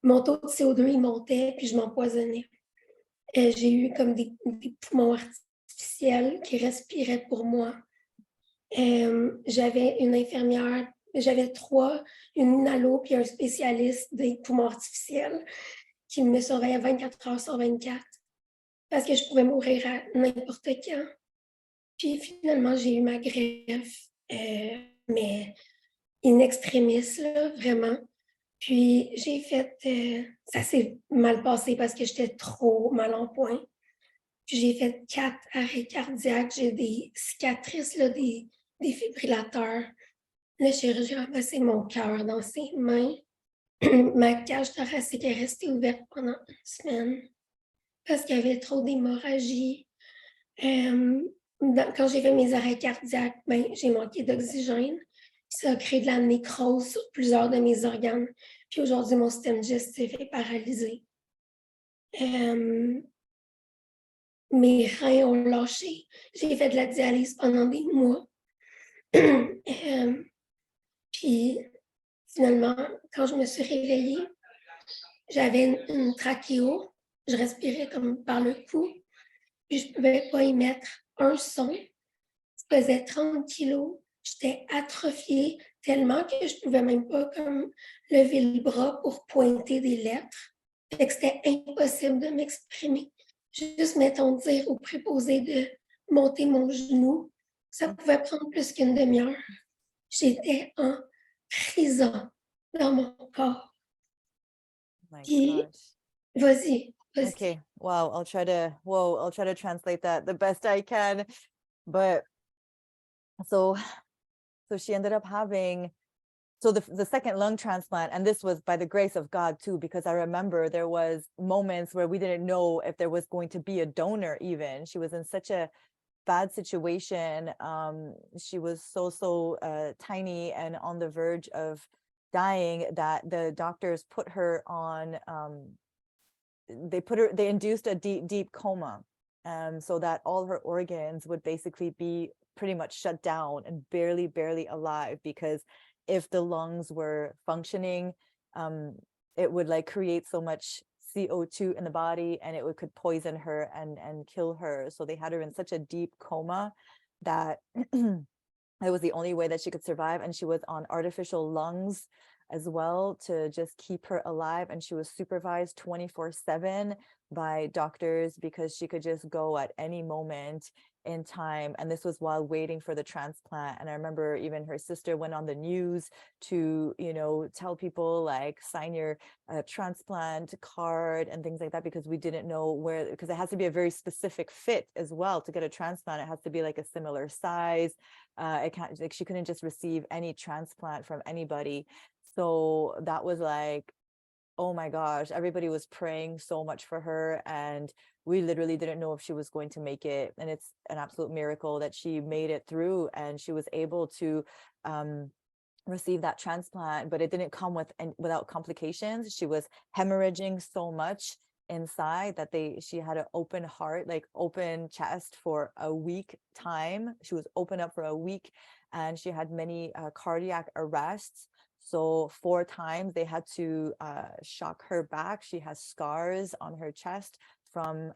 mon taux de CO2, il montait, puis je m'empoisonnais. J'ai eu comme des poumons artificiels qui respiraient pour moi. J'avais une infirmière, j'avais 3, une allo puis un spécialiste des poumons artificiels qui me surveillait 24 heures sur 24 parce que je pouvais mourir à n'importe quand. Puis finalement, j'ai eu ma greffe, mais in extremis, là, vraiment. Puis j'ai fait, ça s'est mal passé parce que j'étais trop mal en point. Puis j'ai fait 4 arrêts cardiaques, j'ai des cicatrices, là, des défibrillateurs. Le chirurgien a passé mon cœur dans ses mains. Ma cage thoracique est restée ouverte pendant une semaine parce qu'il y avait trop d'hémorragie. Quand j'ai fait mes arrêts cardiaques, ben, j'ai manqué d'oxygène. Ça a créé de la nécrose sur plusieurs de mes organes. Puis aujourd'hui, mon système digestif est paralysé. Mes reins ont lâché. J'ai fait de la dialyse pendant des mois. Puis finalement, quand je me suis réveillée, j'avais une trachéo. Je respirais comme par le cou. Puis je ne pouvais pas émettre un son. Je pesais 30 kilos. J'étais atrophiée tellement que je ne pouvais même pas comme lever le bras pour pointer des lettres. Fait que c'était impossible de m'exprimer. Juste, mettons, dire au préposé de monter mon genou. Ça pouvait prendre plus qu'une demi-heure. J'étais en prison dans mon corps. My Puis, gosh. vas-y. Okay. Wow. I'll try to translate that the best I can. But so she ended up having the second lung transplant, and this was by the grace of God too, because I remember there was moments where we didn't know if there was going to be a donor even. She was in such a bad situation. She was so tiny and on the verge of dying that the doctors put her on they induced a deep coma, so that all her organs would basically be pretty much shut down and barely alive, because if the lungs were functioning, it would like create so much CO2 in the body, and it could poison her and kill her. So they had her in such a deep coma that it was the only way that she could survive, and she was on artificial lungs as well to just keep her alive, and she was supervised 24/7 by doctors because she could just go at any moment in time. And this was while waiting for the transplant. And I remember even her sister went on the news to, tell people like sign your transplant card and things like that, because we didn't know where, because it has to be a very specific fit as well to get a transplant. It has to be like a similar size. It can't, like, she couldn't just receive any transplant from anybody. So that was like, oh my gosh, everybody was praying so much for her, and we literally didn't know if she was going to make it. And it's an absolute miracle that she made it through and she was able to receive that transplant, but it didn't come without complications. She was hemorrhaging so much inside that she had an open heart, like open chest for a week time. She was open up for a week, and she had many cardiac arrests. So 4 times they had to shock her back. She has scars on her chest from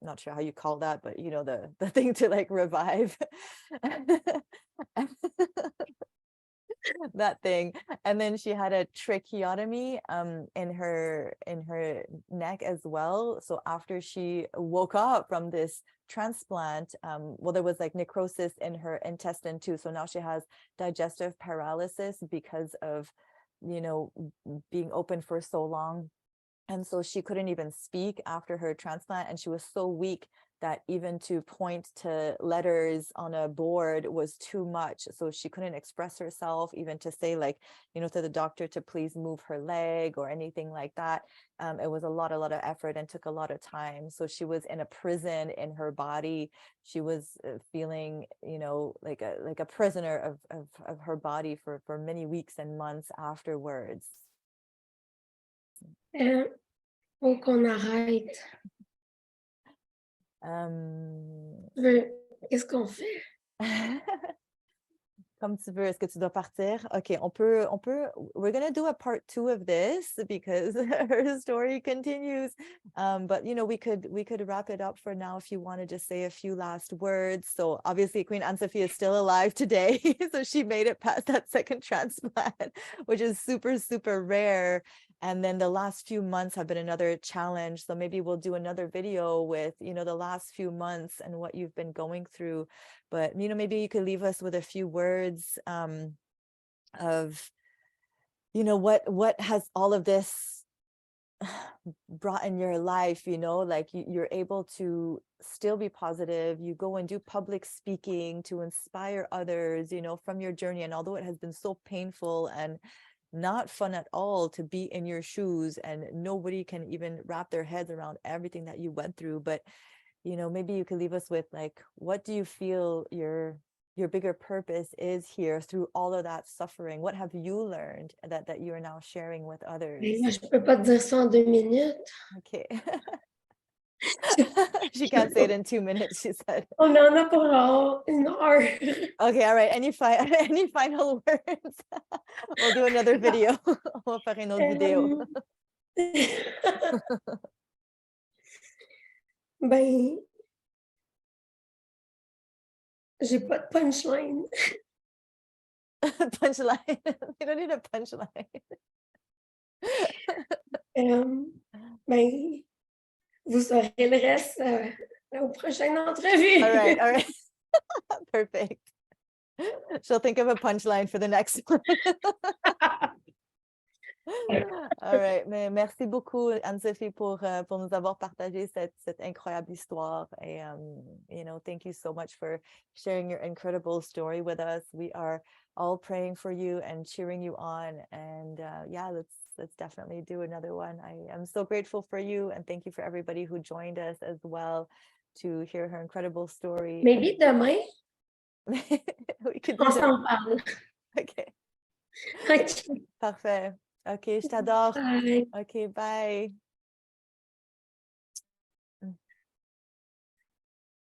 not sure how you call that, but the thing to like revive that thing. And then she had a tracheotomy in her neck as well. So after she woke up from this transplant, well, there was like necrosis in her intestine too. So now she has digestive paralysis because of being open for so long. And so she couldn't even speak after her transplant, and she was so weak that even to point to letters on a board was too much. So she couldn't express herself, even to say like, to the doctor to please move her leg or anything like that. It was a lot of effort and took a lot of time. So she was in a prison in her body. She was feeling, like a prisoner of her body for many weeks and months afterwards. Faut qu'on arrête. Qu'est-ce qu'on fait? Comme tu veux, est-ce que tu dois partir? OK, we're going to do a part 2 of this because her story continues. But we could wrap it up for now if you want to just say a few last words. So obviously Queen Anne-Sophie is still alive today. So she made it past that second transplant, which is super, super rare. And then the last few months have been another challenge. So maybe we'll do another video with, the last few months and what you've been going through. But, maybe you could leave us with a few words of, what has all of this brought in your life, like you're able to still be positive. You go and do public speaking to inspire others, from your journey. And although it has been so painful and not fun at all to be in your shoes, and nobody can even wrap their heads around everything that you went through, but maybe you could leave us with like, what do you feel your bigger purpose is here through all of that suffering? What have you learned that you are now sharing with others? Mais là, je peux pas te dire ça en 2 minutes. Okay. She can't say it in 2 minutes, she said. On en a pour genre 1 heure. Okay, all right. Any final words? We'll do another video. On va faire une autre vidéo. Ben, j'ai pas de punchline. Punchline. You don't need a punchline. Ben, vous saurez le reste au prochaine entrevue. All right. Perfect. She'll think of a punchline for the next one. All right. Mais merci beaucoup, Anne-Sophie, pour nous avoir partagé cette incroyable histoire. Et, thank you so much for sharing your incredible story with us. We are all praying for you and cheering you on. And let's definitely do another one. I am so grateful for you. And thank you for everybody who joined us as well to hear her incredible story. Maybe demain, We could do on that. s'en parle. OK. OK. Parfait. OK, je t'adore. Bye. OK, bye.